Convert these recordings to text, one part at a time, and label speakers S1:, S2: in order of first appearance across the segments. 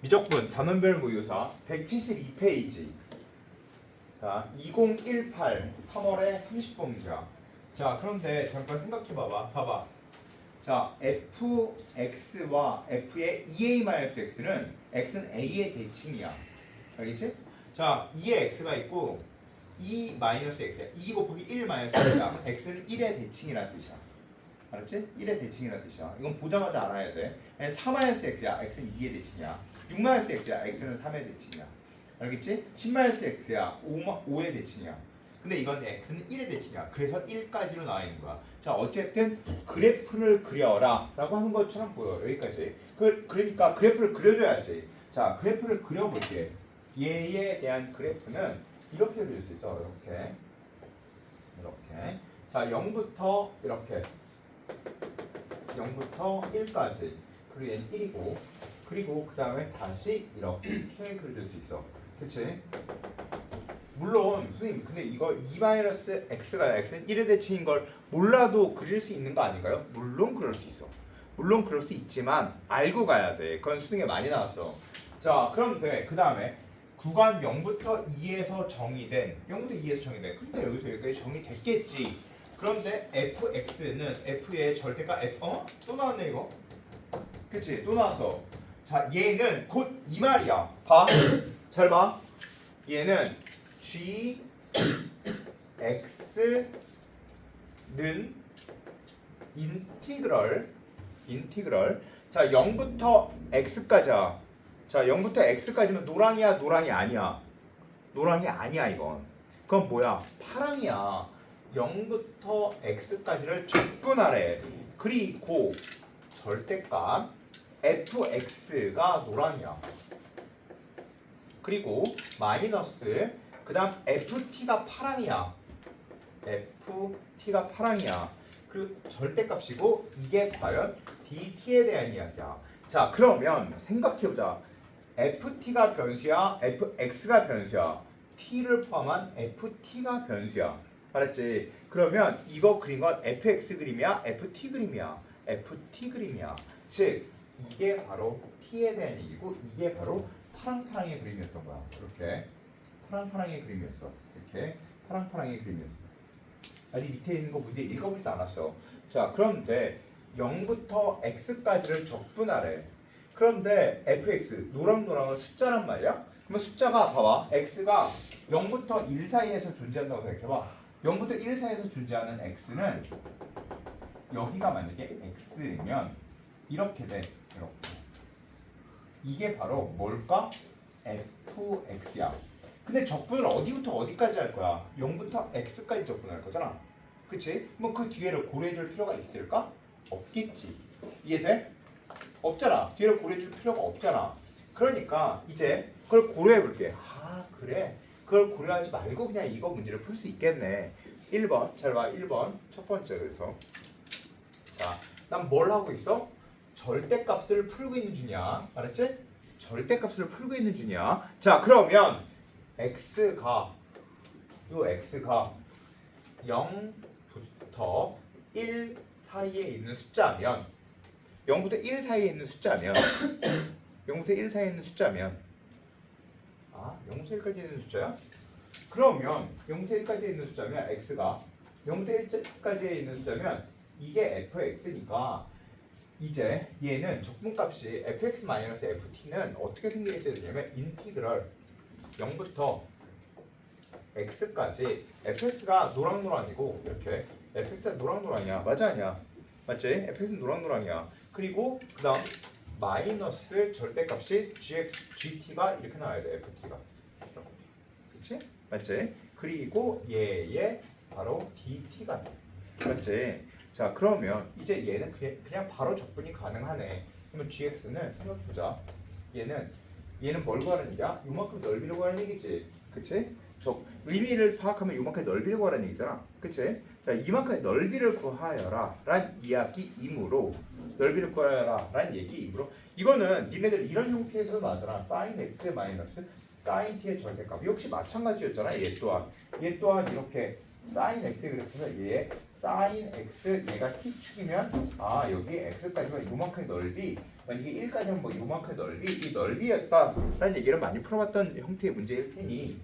S1: 미적분 단원별 모의고사 172페이지. 자, 2018 3월에 30번 문제야. 자, 그런데 잠깐 생각해 봐봐. 봐봐. 자, fx와 f의 2a-x는 x는 a의 대칭이야. 알겠지? 자, 2의 x가 있고 2-x야. 2 곱하기 1-x야. x는 1의 대칭이라는 뜻이야. 알았지? 1의 대칭이라는 뜻이야. 이건 보자마자 알아야 돼. 4-x야. x는 2의 대칭이야. 6-x야. x는 3의 대칭이야. 알겠지? 10-x야. 5의 대칭이야. 근데 이건 x는 1의 대칭이야. 그래서 1까지로 나와 있는 거야. 자, 어쨌든 그래프를 그려라 라고 하는 것처럼 보여. 여기까지. 그러니까 그래프를 그려줘야지. 자, 그래프를 그려볼게. 얘에 대한 그래프는 이렇게 그릴 수 있어. 이렇게. 자, 0부터 이렇게. 0부터 1까지. 그리고 얘는 1이고. 그리고 그 다음에 다시 이렇게 그려줄 수 있어. 그치? 물론 선생님 근데 이거 2-x가 x는 1의 대칭인 걸 몰라도 그릴 수 있는 거 아닌가요? 물론 그럴 수 있어. 물론 그럴 수 있지만 알고 가야 돼. 그건 수능에 많이 나왔어. 자, 그럼 돼. 그 다음에 구간 0부터 2에서 정의된 0부터 2에서 정의된 근데 여기서 여기까지 정의됐겠지. 그런데 fx는 f의 절대가 f 또 나왔네 이거. 그치? 또 나왔어. 자, 얘는 곧 이 말이야. 봐. 잘 봐. 얘는 g x는 인티그럴 자 0부터 x까지야. 자 0부터 x까지면 노랑이야 노랑이 아니야. 노랑이 아니야 이건. 그건 뭐야? 파랑이야. 0부터 x까지를 적분하래. 그리고 절대값 fx가 노랑이야. 그리고 마이너스 그 다음 ft가 파랑이야. ft가 파랑이야. 그 절대값이고 이게 과연 dt에 대한 이야기야. 자, 그러면 생각해보자. ft가 변수야, fx가 변수야. t를 포함한 ft가 변수야. 알았지? 그러면 이거 그린 건 fx 그림이야, ft 그림이야. ft 그림이야. 즉 이게 바로 t에 대한 얘기고 이게 바로 파랑파랑의 그림이었던 거야. 이렇게 파랑파랑의 그림이었어. 이렇게 파랑파랑의 그림이었어. 아직 밑에 있는 거 문제 읽어보지도 않았어. 자, 그런데 0부터 x까지를 적분하래. 그런데 fx 노랑노랑은 숫자란 말이야. 그러면 숫자가 봐봐. x가 0부터 1 사이에서 존재한다고 생각해봐. 0부터 1 사이에서 존재하는 x는 여기가 만약에 x면 이렇게 돼. 이렇게. 이게 바로 뭘까? fx야. 근데 적분을 어디부터 어디까지 할 거야? 0부터 x까지 적분할 거잖아. 그치? 뭐 그 뒤에를 고려해줄 필요가 있을까? 없겠지. 이해돼? 없잖아. 뒤를 고려해줄 필요가 없잖아. 그러니까 이제 그걸 고려해볼게. 아, 그래? 그걸 고려하지 말고 그냥 이거 문제를 풀 수 있겠네. 1번. 잘 봐. 1번. 첫 번째 그래서. 자, 난 뭘 하고 있어? 절대값을 풀고 있는 중이야. 알았지? 절대값을 풀고 있는 중이야. 자, 그러면 x가 0부터 1 사이에 있는 숫자면 0부터 1 사이에 있는 숫자면 0부터 1 사이에 있는 숫자면 0부터 1까지 있는 숫자야? 그러면 0부터 1까지 있는 숫자면 x가 0부터 1까지 있는 숫자면 이게 fx니까 이제 얘는 적분값이 fx-ft는 어떻게 생기게 있어야 되냐면 인티그럴 0부터 x까지 fx가 노랑노랑이고 이렇게 fx가 노랑노랑이야. 맞아 아니야? 맞지? fx는 노랑노랑이야. 그리고 그 다음 마이너스 절대값이 gt가 이렇게 나와야 돼. ft가 그치? 맞지? 그리고 얘의 바로 dt가 돼. 맞지? 자, 그러면 이제 얘는 그냥 바로 적분이 가능하네. 그러면 gx는 생각해보자. 얘는 뭘 구하는 얘기야? 요만큼 넓이를 구하는 얘기지. 그치? 의미를 파악하면 요만큼 넓이를 구하는 얘기잖아. 그치? 자, 이만큼의 넓이를 구하여라 란 이야기이므로 넓이를 구하여라 란 얘기이므로 이거는 니네들 이런 형태에서도 나왔잖아. sin x 마이너스 sin t의 절대값 역시 마찬가지였잖아. 얘 또한 이렇게 sin x 그래프는 얘의 sin x 얘가 t축이면 아 여기 x까지가 요만큼의 넓이 이게 1까지 하면 뭐 요만큼의 넓이 이 넓이였다라는 얘기를 많이 풀어봤던 형태의 문제일 테니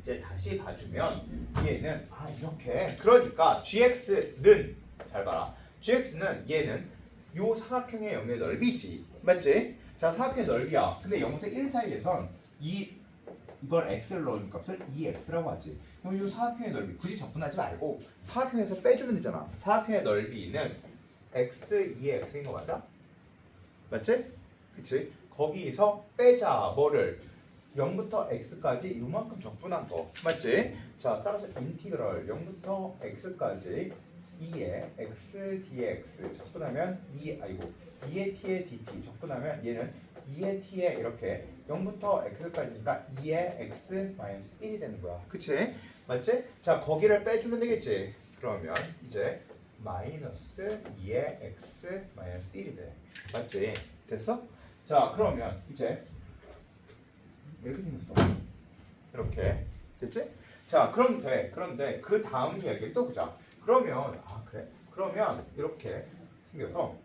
S1: 이제 다시 봐주면 얘는 아 이렇게 그러니까 gx는 잘 봐라 gx는 얘는 요 사각형의 영의 넓이지 맞지? 자 사각형의 넓이야 근데 0부터 1 사이에선 이걸 x를 넣은 값을 2x라고 하지 그럼 요 사각형의 넓이 굳이 적분하지 말고 사각형에서 빼주면 되잖아 사각형의 넓이는 x 2x인 거 맞아? 맞지? 그치? 거기서 빼자 뭐를 0부터 x까지 요만큼 적분한 거 맞지? 자 따라서 인티그럴 0부터 x까지 2의 x dx 적분하면 2의 t의 dt 적분하면 얘는 2의 t에 이렇게 0부터 x까지니까 2의 x 마이너스 1이 되는 거야 그치? 맞지? 자 거기를 빼주면 되겠지 그러면 이제 마이너스 2의 x 마이너스 1이 돼 맞지? 됐어? 자 그러면 이제 이렇게 생겼어 이렇게 됐지? 자 그런데 그 다음 이야기를 또 보자 그러면 아 그래? 그러면 이렇게 생겨서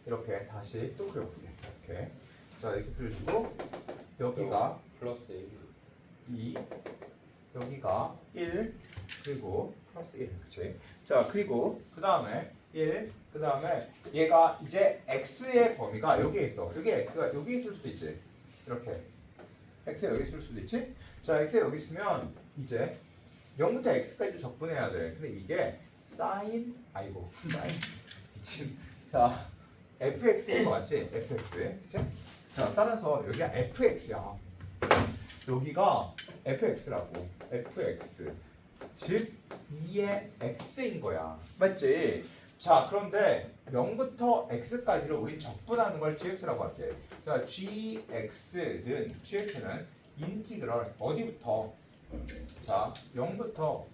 S1: 이렇게 다시 또 그려볼게 이렇게 자 이렇게 그려주고 여기가
S2: 플러스 1
S1: 2 여기가 1 그리고 플러스 1 그치? 자 그리고 그 다음에 1 그 다음에 얘가 이제 x의 범위가 여기에 있어 여기 x가 여기 있을 수도 있지 이렇게 x가 여기 있을 수도 있지? 자 x가 여기 있으면 이제 0부터 x까지 적분해야 돼 근데 이게 sin 미친 자 fx인 거 맞지? fx 그치? 자 따라서 여기가 fx야 여기가 fx라고 fx 즉 2의 x인 거야 맞지? 자 그런데 0부터 x까지를 우린 적분하는 걸 gx라고 할게 자 gx는 인티그럴 어디부터 자 0부터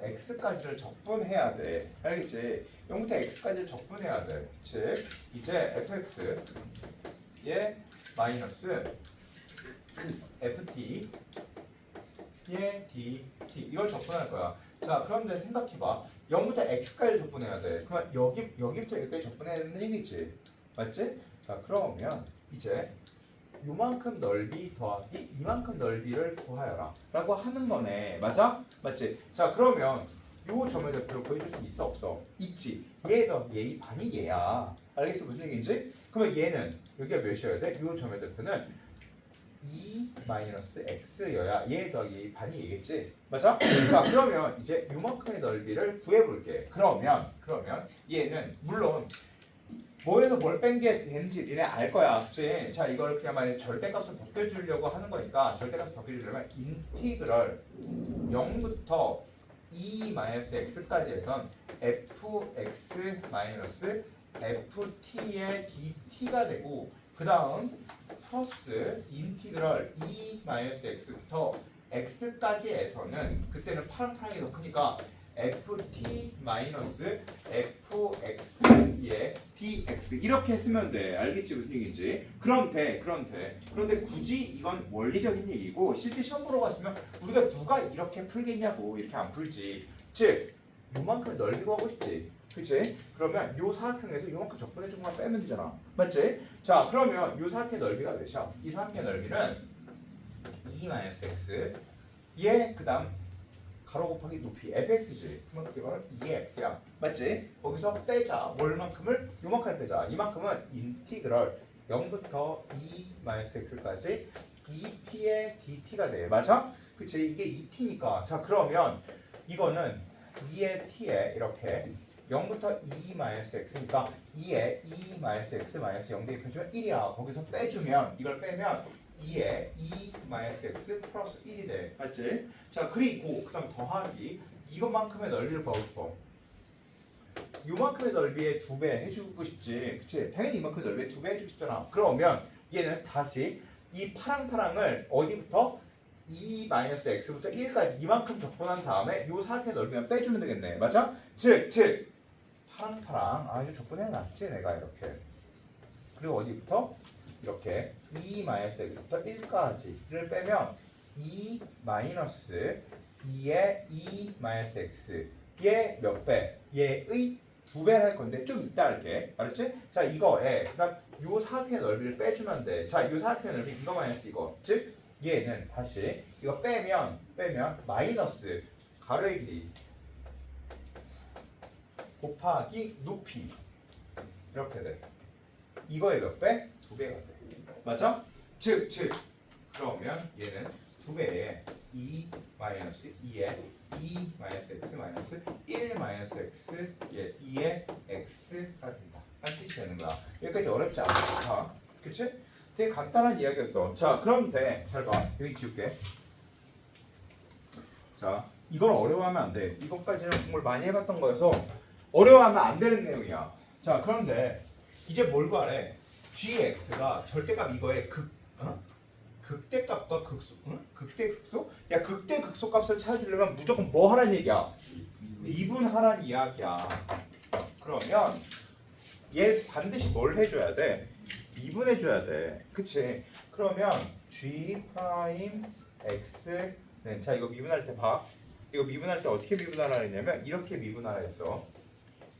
S1: x까지를 적분해야 돼 알겠지? 0부터 x까지를 적분해야 돼즉 이제 fx의 마이너스 ft 의 dt 이걸 적분할 거야 자 그런데 생각해봐 0부터 x까지 적분해야 돼 그러면 여기부터 여기까지 적분해야 되는 얘기지 맞지? 자 그러면 이제 요만큼 넓이 더하기 이만큼 넓이를 구하여라 라고 하는 거네 맞아? 맞지? 자 그러면 요 점의 대표를 구해줄 수 있어 없어? 있지 얘 더하기 얘의 반이 얘야 알겠어 무슨 얘기인지? 그러면 얘는 여기가 몇이어야 돼? 요 점의 대표는 2 마이너스 x여야 얘 더하기 얘의 반이 얘겠지? 맞아? 자 그러면 이제 요만큼의 넓이를 구해볼게 그러면 얘는 물론 뭐에서 뭘 뺀 게 되는지 니네 알 거야 그치? 자 이걸 그냥 만약에 절대값을 벗겨주려고 하는 거니까 절대값을 벗겨주려면 인티그럴 0부터 2 마이너스 x까지 해선 fx 마이너스 ft의 dt가 되고 그 다음 플러스 인티그럴 2 마이너스 x부터 x까지 해서는 그때는 파랑파랑이 더 크니까 ft 마이너스 fx의 dx 이렇게 쓰면 돼 알겠지 무슨 얘기인지 그럼 돼 그런데 굳이 이건 원리적인 얘기고 실제 시험 보러 갔으면 우리가 누가 이렇게 풀겠냐고 이렇게 안 풀지 즉 요만큼의 넓이 구하고 싶지 그치? 그러면 요 사각형에서 요만큼 적분해 준 것만 빼면 되잖아 맞지? 자 그러면 요 사각형의 넓이가 몇이야? 이 사각형의 넓이는 2-x 얘 그 다음 가로 곱하기 높이 fx지 그러면 그게 바로 2x야 맞지? 거기서 빼자 얼만큼을? 요만큼을 빼자 이만큼은 인티그럴 0부터 2-x까지 2t의 dt가 돼 맞아? 그치? 이게 2t니까 자 그러면 이거는 2의 t에 이렇게 0부터 2-x니까 2에 2-x-0 대입해주면 1이야 거기서 빼주면 이걸 빼면 2에 2-x 플러스 1이 돼 맞지? 자 그리고 그 다음 더하기 이것만큼의 넓이를 구하고 싶어 요만큼의 넓이의 2배 해주고 싶지 그치? 당연히 이만큼의 넓이의 2배 해주고 싶잖아 그러면 얘는 다시 이 파랑파랑을 어디부터? 2-x부터 1까지 이만큼 적분한 다음에 요 사각의 넓이만 빼주면 되겠네 맞아? 즉 파랑파랑 이거 적분해놨지 내가 이렇게 그리고 어디부터? 이렇게 2-x부터 1까지를 빼면 2 마이너스 2의 2-x 얘 몇 배? 얘의 2배를 할 건데 좀 이따 할게. 알았지? 자 이거에 그다음 요 사각형의 넓이를 빼주면 돼. 자 요 사각형의 넓이 이거 마이너스 이거. 즉 얘는 다시 이거 빼면 마이너스 가로의 길이 곱하기 높이 이렇게 돼. 이거의 몇 배? 2배가 돼. 맞아? 즉 그러면 얘는 2배에 2 마이너스 2에 2 마이너스 x 마이너스 1 마이너스 x 예 2의 x가 된다. 한 뜻이 되는 거야. 여기까지 어렵지 않아. 그치? 되게 간단한 이야기였어. 자 그럼 돼. 잘 봐. 여기 지울게. 자 이건 어려워하면 안 돼. 이것까지는 공부를 많이 해봤던 거여서 어려워하면 안 되는 내용이야. 자 그런데 이제 뭘 구하래? gx가 절대값 이거의 극대값과 극소, 극대 극소? 야 극대 극소 값을 찾아주려면 무조건 뭐 하란 얘기야? 미분하란 이야기야. 그러면 얘 반드시 뭘 해줘야 돼? 미분해줘야 돼. 그치? 그러면 g 프라임 x는 자 이거 미분할 때 봐. 이거 미분할 때 어떻게 미분하라 했냐면 이렇게 미분하라 했어.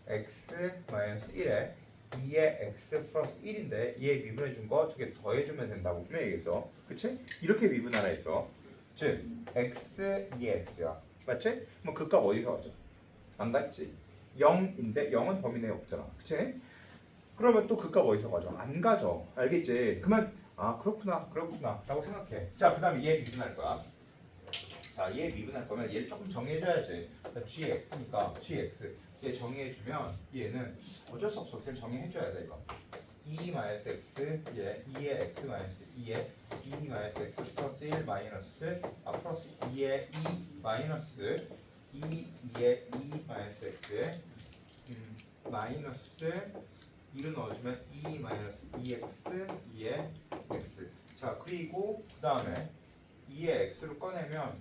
S1: x 마이너스 1에 2의 x 플러스 1인데 얘 미분해준 거 두 개 더해주면 된다고 분명히 얘기했어. 그치? 이렇게 미분하라 했어. 즉 x 2x야. 맞지? 그럼 그 값 어디서 가져? 안 갔지? 0인데 0은 범위 내에 없잖아. 그치? 그러면 또 그 값 어디서 가져? 안 가져. 알겠지? 그러면 아 그렇구나 라고 생각해. 자 그 다음에 얘 미분할 거야. 자 얘 미분할 거면 얘를 조금 정리해줘야지. 자 gx니까 gx 얘 정의해주면 얘는 어쩔 수 없어. 그냥 정의해줘야 돼 이거. 2 마이너스 x 얘 2의 x 마이너스 2의 2 마이너스 x 플러스 1 마이너스 플러스 2의 2 마이너스 2의 2 마이너스 x에 마이너스 1을 넣어주면 2 마이너스 2x 2의 x. 자 그리고 그 다음에 2의 x로 꺼내면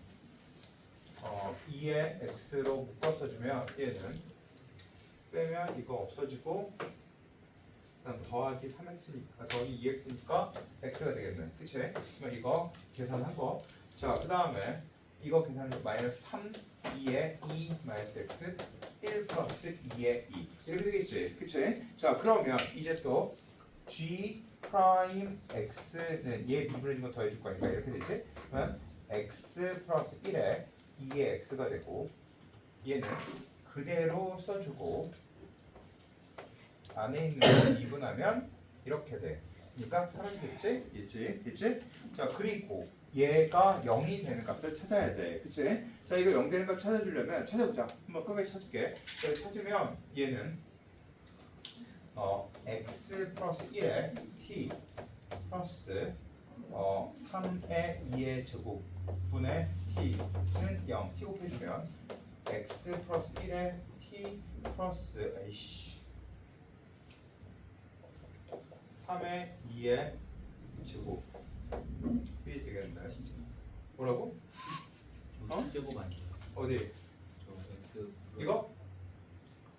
S1: 2의 x로 묶어서 주면 얘는 빼면 이거 없어지고 그다음 더하기 3x니까 더하기 2x니까 x가 되겠네. 그치? 그러면 이거 계산한 거. 자 그 다음에 이거 계산하면 마이너스 3 2의 2 마이너스 x 1 플러스 2의 2 이렇게 되겠지. 그치? 자 그러면 이제 또 g 프라임 x는 얘 미분해준 거 더해줄 거니까 이렇게 되지? 그러면 x 플러스 1에 2의 x가 되고 얘는 그대로 써주고 안에 있는 거 미분하면 이렇게 돼. 그러니까 사라지겠지? 있지? 자 그리고 얘가 0이 되는 값을 찾아야 돼. 그치? 자 이거 0 되는 값 찾아주려면 찾아보자. 한번 끝까지 찾을게. 자 찾으면 얘는 x 플러스 1에 t 플러스 3의 2의 제곱분의 t는 0 t 곱해주면 x 플러스 1에 t 플러스 3의 2의 제곱이 되겠네. 뭐라고?
S2: 제곱 아니에요?
S1: 어디?
S2: 저 x
S1: 이거?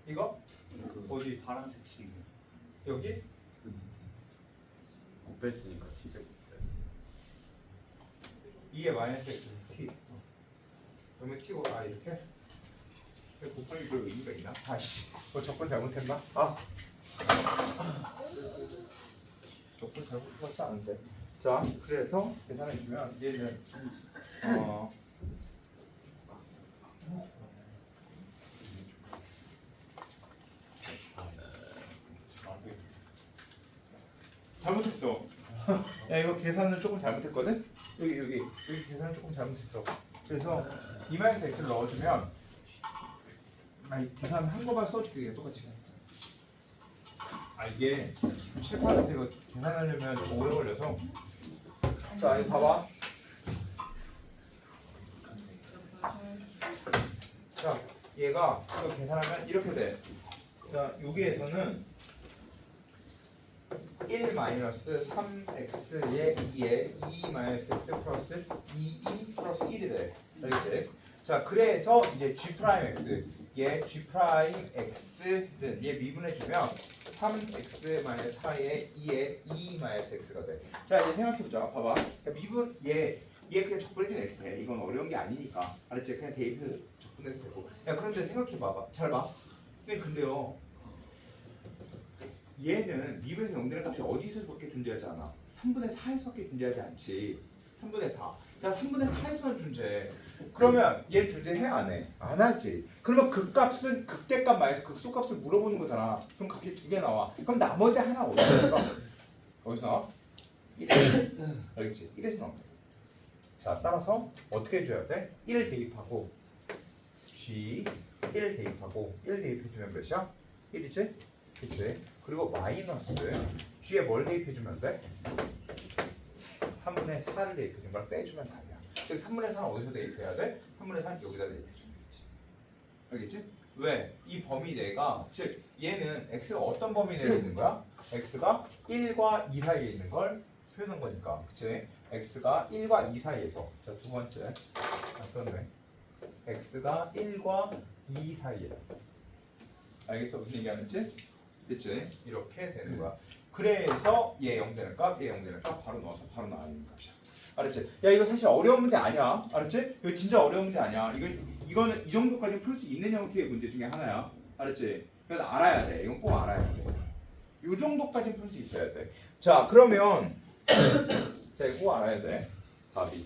S1: 이거?
S2: 그
S1: 어디?
S2: 파란색 식
S1: 여기?
S2: 그 밑에
S3: 못 뺐으니까 시작.
S1: 2의 마이너스 x t. 그러면 t고 이렇게? 곱하기 그 의미가 있나? 아이씨, 접근 잘못했나? 접근 잘못해서 아는데. 자, 그래서 계산해주면 얘는 잘못했어. 야 이거 계산을 조금 잘못했거든? 여기 계산을 조금 잘못했어. 그래서 2-x를 넣어주면 계산 한 거만 써줄게. 똑같이. 이게 칠판에서 이거 계산하려면 좀 오래 걸려서. 자 이거 봐봐. 자 얘가 이거 계산하면 이렇게 돼. 자 여기에서는 1 마이너스 3x의 2에 2 마이너스 x 플러스 2 플러스 1이 돼. 알겠지? 자 그래서 이제 g 프라임 x 얘 g 프라임 x는 얘 미분해주면 3x 마이너스 4의 2에 2 마이너스 x가 돼. 자 이제 생각해보자. 봐봐. 미분 얘 그냥 적분해주면 이렇게 돼. 이건 어려운 게 아니니까. 알았지? 그냥 대입해서 적분해. 3분의 되고. 야 그런데 생각해 봐봐. 잘 봐. 근데요. 얘는 미분에서 0되는 값이 어디서밖에 존재하지 않아? 3분의 4에서밖에 존재하지 않지. 3분의 4. 자, 3분의 4에서만 존재해. 그러면 얘 존재해 안 해? 안 하지. 그러면 그 값은 극대값 마이너스 극소값을 물어보는 거잖아. 그럼 값이 2개 나와. 그럼 나머지 하나 어디서 나와? 어디서 나와? 1에서. 알겠지? 1에서 나온다. 자, 따라서 어떻게 해줘야 돼? 1 대입하고 G 1 대입하고 1 대입해주면 몇이야? 1이지? 그치? 그리고 마이너스 G에 뭘 대입해주면 돼? 3분의 4를 대입해준 걸 빼주면 답이야. 여기 3분의 4는 어디서 대입해야 돼? 3분의 4는 여기다 대입해주면 되지. 알겠지? 왜? 이 범위 내가 즉 얘는 x가 어떤 범위 내에 있는 거야? x가 1과 2 사이에 있는 걸 표현한 거니까. 그치? x가 1과 2 사이에서. 자, 두 번째. 썼네. x가 1과 2 사이에서. 알겠어? 무슨 얘기하는지? 그치? 이렇게 되는 거야. 그래서 얘 0 되는 값, 얘 0 되는 값 바로 넣어서 바로 나오는 값이야. 알았지? 야 이거 사실 어려운 문제 아니야. 알았지? 이거 진짜 어려운 문제 아니야. 이거는 이 정도까지 풀 수 있는 형태의 문제 중에 하나야. 알았지? 그래서 알아야 돼. 이건 꼭 알아야 돼. 이 정도까지 풀 수 있어야 돼. 자 그러면 자 이거 꼭 알아야 돼. 답이